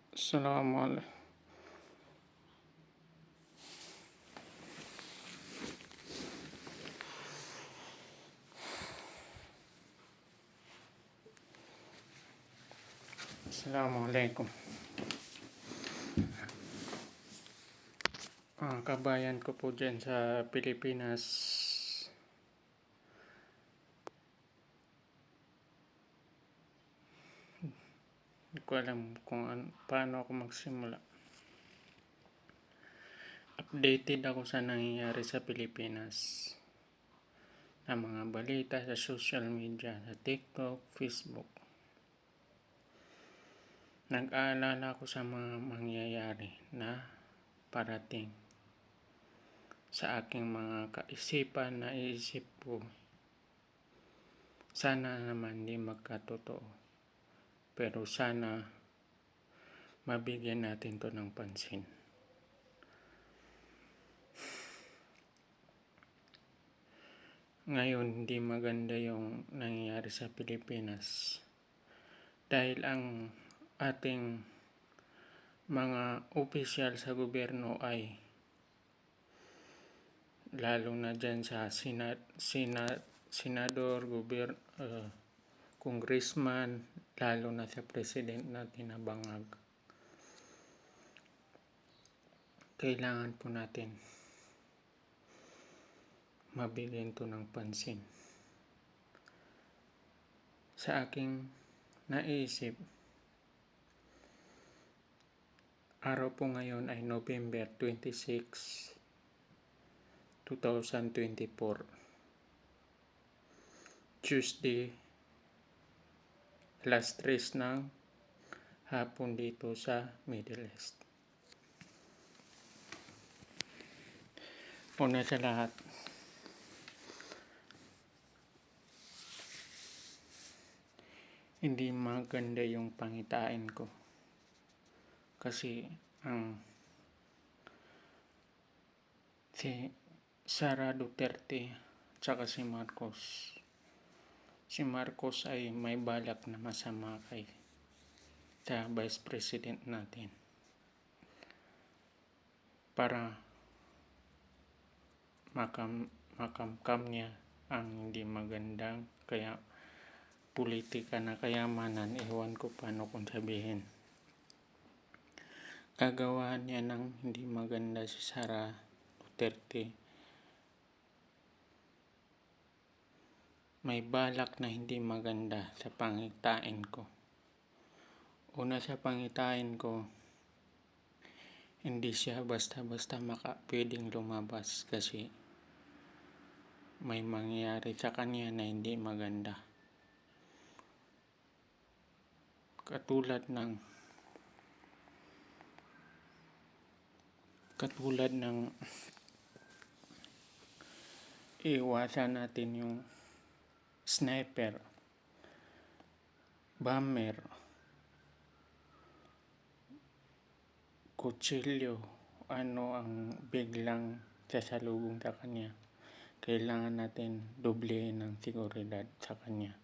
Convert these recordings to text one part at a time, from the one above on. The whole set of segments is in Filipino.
Assalamualaikum. Assalamualaikum. Kabayan ko po dyan sa Pilipinas. Hindi ko alam kung paano ako magsimula. Updated ako sa nangyayari sa Pilipinas. Na mga balita sa social media, sa TikTok, Facebook. Nag-aalala ako sa mga mangyayari na parating sa aking mga kaisipan na iisip ko. Sana naman di magkatotoo. Pero sana mabigyan natin to ng pansin. Ngayon, hindi maganda yung nangyayari sa Pilipinas. Dahil ang ating mga opisyal sa gobyerno ay lalo na dyan sa senador, congressman, lalo na sa president natin na bangag. Kailangan po natin mabigyan to ng pansin. Sa aking naisip, araw po ngayon ay November 26, 2024. Tuesday, alas 3 ng hapon dito sa Middle East. Una sa lahat, hindi maganda yung pangitain ko. Kasi si Sara Duterte tsaka si Marcos. Si Marcos ay may balak na masama kay sa Vice President natin. Para makamkam niya ang hindi magandang kaya politika na kayamanan, ewan ko paano kung sabihin. Gagawa niya ng hindi maganda si Sara Duterte. May balak na hindi maganda sa pangitain ko. Una sa pangitain ko, hindi siya basta-basta pwedeng lumabas kasi may mangyayari sa kanya na hindi maganda. Katulad ng iwasan natin yung sniper, bomber, kutsilyo, ano ang biglang sasalubong sa kanya. Kailangan natin doblehin ng seguridad sa kanya.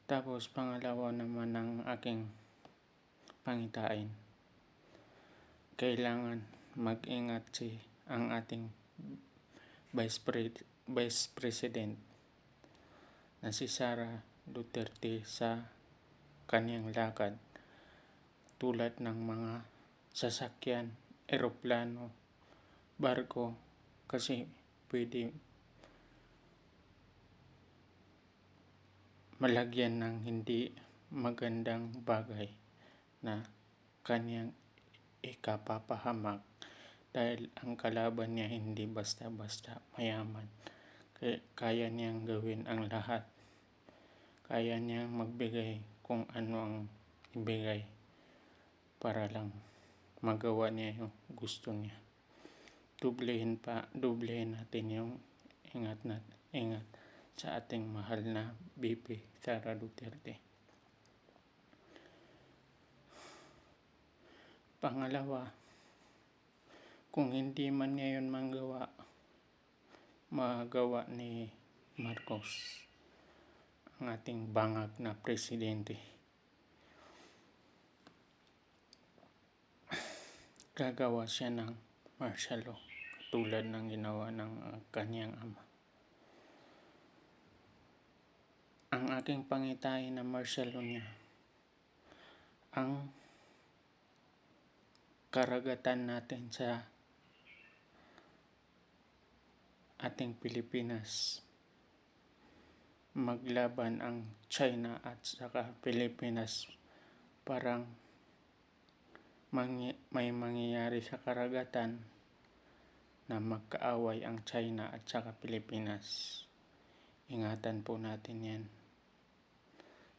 Tapos pangalawa naman ng aking pangitain, kailangan mag-ingat ang ating Vice President na si Sara Duterte sa kanyang lakad, tulad ng mga sasakyan, eroplano, barko, kasi pwede malagyan ng hindi magandang bagay na kanyang ikapapahamak dahil ang kalaban niya hindi basta-basta mayaman. Kaya niyang gawin ang lahat. Kaya niyang magbigay kung ano ang ibigay para lang magawa niya yung gusto niya. Doblehin natin yung ingat sa ating mahal na BP Sara Duterte. Pangalawa, kung hindi man ngayon magawa ni Marcos, ang ating bangag na presidente, gagawa siya ng martial law tulad ng ginawa ng kanyang ama. Ang aking pangitain na martial law niya, ang karagatan natin sa ating Pilipinas, maglaban ang China at saka Pilipinas, parang may mangyayari sa karagatan na magkaaway ang China at saka Pilipinas. Ingatan po natin yan.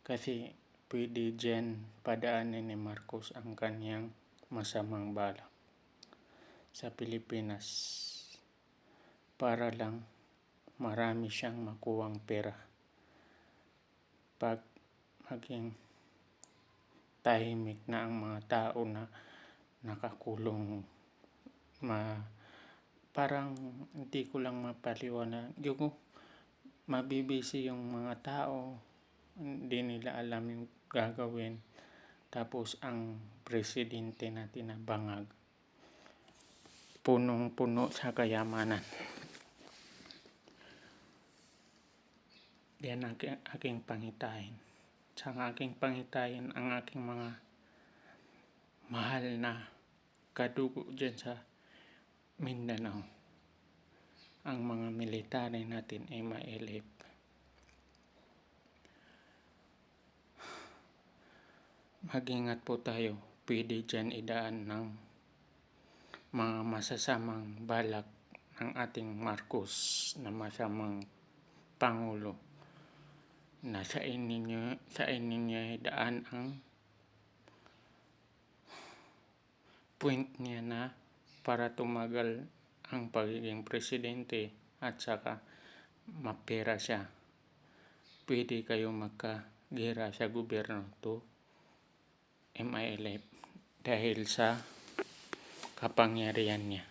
Kasi pwede dyan padaanin ni Marcos ang kanyang masamang balak sa Pilipinas para lang marami siyang makuwang pera. Pag maging tahimik na ang mga tao na nakakulong, parang hindi ko lang mapaliwanag. Yung mabibisi yung mga tao, hindi nila alam yung gagawin. Tapos ang presidente natin na bangag, punong-puno sa kayamanan. Yan ang aking pangitain. Sa aking pangitain ang aking mga mahal na kadugo dyan sa Mindanao. Ang mga military natin ay ma-elip. Mag-ingat po tayo. Pwede dyan idaan ng mga masasamang balak ng ating Marcos na masamang Pangulo, na sa inyo daan ang point niya na para tumagal ang pagiging presidente at saka mapera siya. Pwede kayo magkagera sa gobyerno to MILF dahil sa kapangyarihan niya.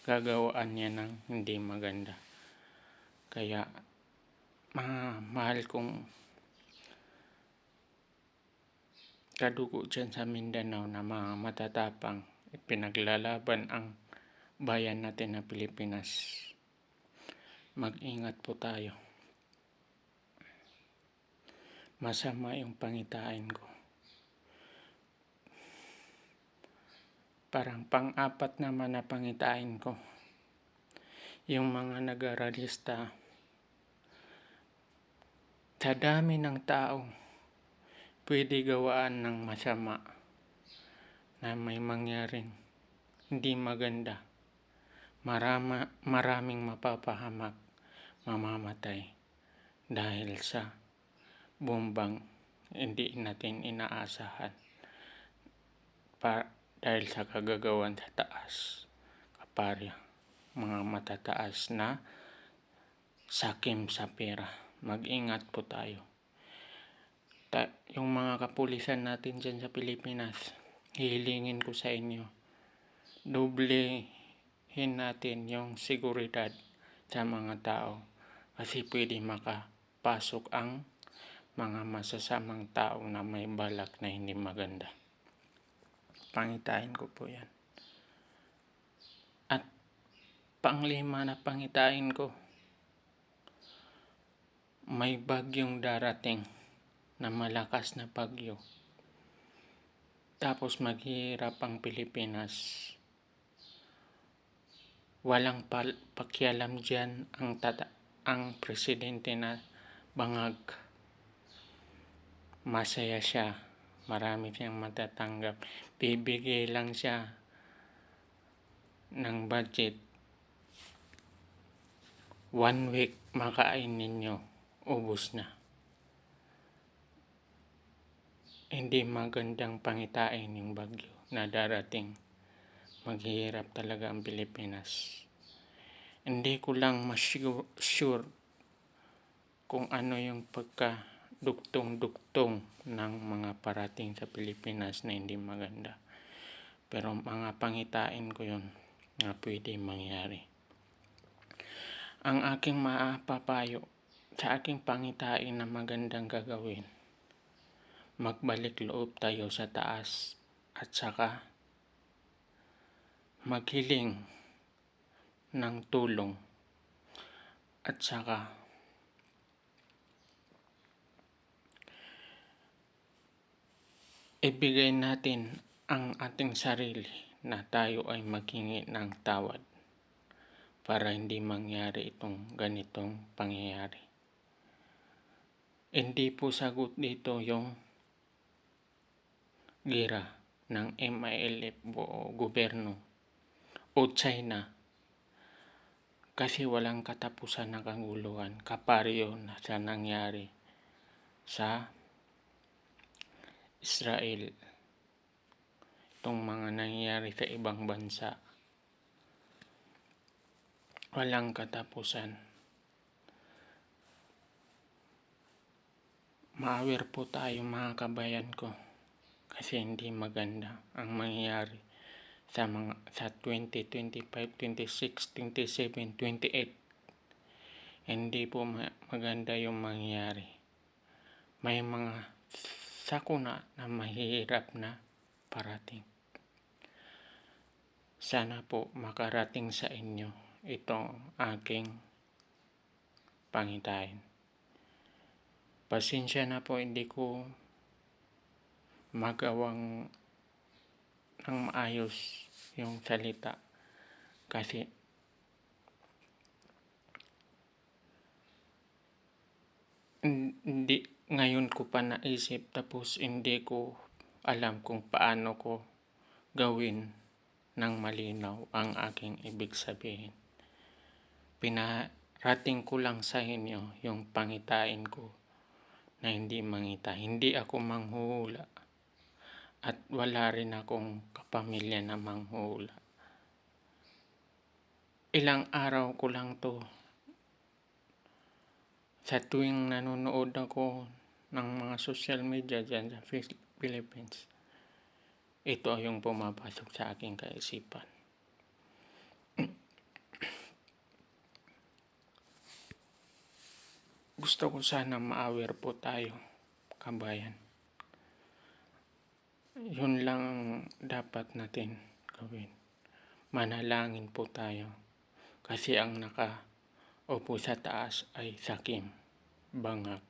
Gagawaan niya ng hindi maganda. Kaya mga mahal kong kadugo dyan sa Mindanao na mga matatapang, pinaglalaban ang bayan natin na Pilipinas. Mag-ingat po tayo. Masama yung pangitain ko. Parang pang-apat naman na pangitain ko. Yung mga nag-aralista, sa dami ng tao, pwede gawaan ng masama na may mangyaring hindi maganda. Maraming mapapahamak, mamamatay dahil sa bombang hindi natin inaasahan dahil sa kagagawan sa taas, kaparya, mga matataas na sakim sa pera. Mag-ingat po tayo. Yung mga kapulisan natin dyan sa Pilipinas, hihilingin ko sa inyo, doblehin natin yung seguridad sa mga tao kasi pwede makapasok ang mga masasamang tao na may balak na hindi maganda. Pangitain ko po yan. At panglima na pangitain ko, may bagyong darating na malakas na bagyo. Tapos maghihirap ang Pilipinas. Walang pakialam dyan ang presidente na bangag. Masaya siya. Marami siyang matatanggap. Bibigay lang siya ng budget. 1 week makain ninyo. Ubus na. Hindi magandang pangitain yung bagyo na darating. Maghihirap talaga ang Pilipinas. Hindi ko lang sure kung ano yung pagkadugtong-dugtong ng mga parating sa Pilipinas na hindi maganda. Pero mga pangitain ko yun na pwede mangyari. Ang aking mapapayo sa aking pangitain na magandang gagawin, magbalik loob tayo sa taas at saka maghiling ng tulong at saka ibigay natin ang ating sarili na tayo ay maghingi ng tawad para hindi mangyari itong ganitong pangyayari. Hindi po sagot dito yung gira ng MILF o gobyerno o China kasi walang katapusan na kaguluhan kaparyo na sa nangyari sa Israel. Itong mga nangyayari sa ibang bansa walang katapusan. Ma-aware po tayo mga kabayan ko kasi hindi maganda ang mangyayari sa 2025, 26, 27, 28. Hindi po maganda yung mangyayari. May mga sakuna na mahirap na parating. Sana po makarating sa inyo itong aking pangitain. Pasensya na po, hindi ko magawang ng maayos yung salita kasi hindi ngayon ko pa naisip tapos hindi ko alam kung paano ko gawin ng malinaw ang aking ibig sabihin. Pinarating ko lang sa inyo yung pangitain ko na hindi mangita. Hindi ako manghuhula at wala rin akong kapamilya na manghuhula. Ilang araw ko lang to sa tuwing nanonood ako ng mga social media dyan sa Philippines. Ito yung pumapasok sa aking kaisipan. Gusto ko sana ma-aware po tayo, kabayan. Yun lang dapat natin gawin. Manalangin po tayo kasi ang nakaupo sa taas ay sakim, bangag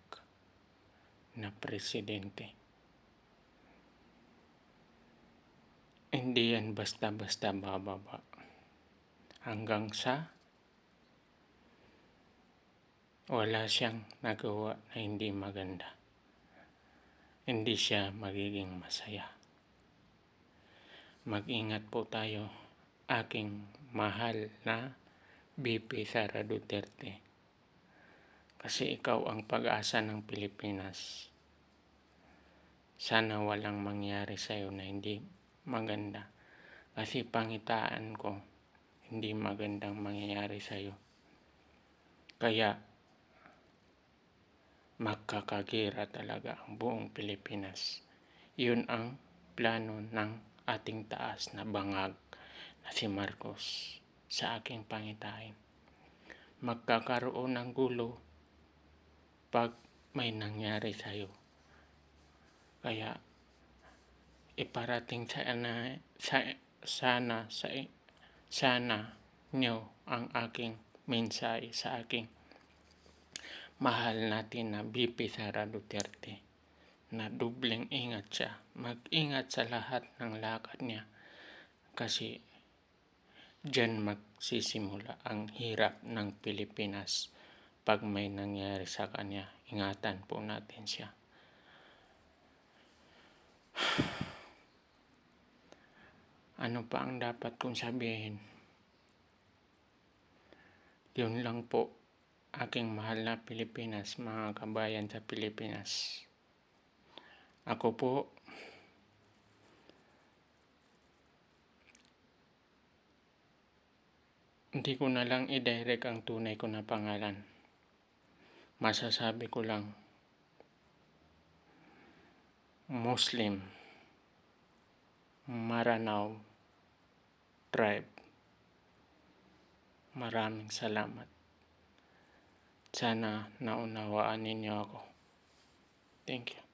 na presidente. Hindi yan basta-basta bababa hanggang sa wala siyang nagawa na hindi maganda. Hindi siya magiging masaya. Mag-ingat po tayo, aking mahal na BP Sara Duterte. Kasi ikaw ang pag-asa ng Pilipinas. Sana walang mangyari sa'yo na hindi maganda. Kasi pangitaan ko, hindi magandang mangyayari sa'yo. Kaya magkakagira talaga ang buong Pilipinas. Yun ang plano ng ating taas na bangag na si Marcos sa aking pangitain. Magkakaroon ng gulo pag may nangyari sa'yo. Kaya iparating sana nyo ang aking mensahe sa aking mahal natin na BP Sara Duterte na dubleng ingat siya. Mag-ingat sa lahat ng lakad niya kasi diyan magsisimula ang hirap ng Pilipinas pag may nangyari sa kanya. Ingatan po natin siya. Ano pa ang dapat kong sabihin? Yun lang po, aking mahal na Pilipinas, mga kabayan sa Pilipinas. Ako po, hindi ko na lang i-direct ang tunay ko na pangalan. Masasabi ko lang, Muslim, Maranao Tribe. Maraming salamat. Sana naunawaan ninyo ako. Thank you.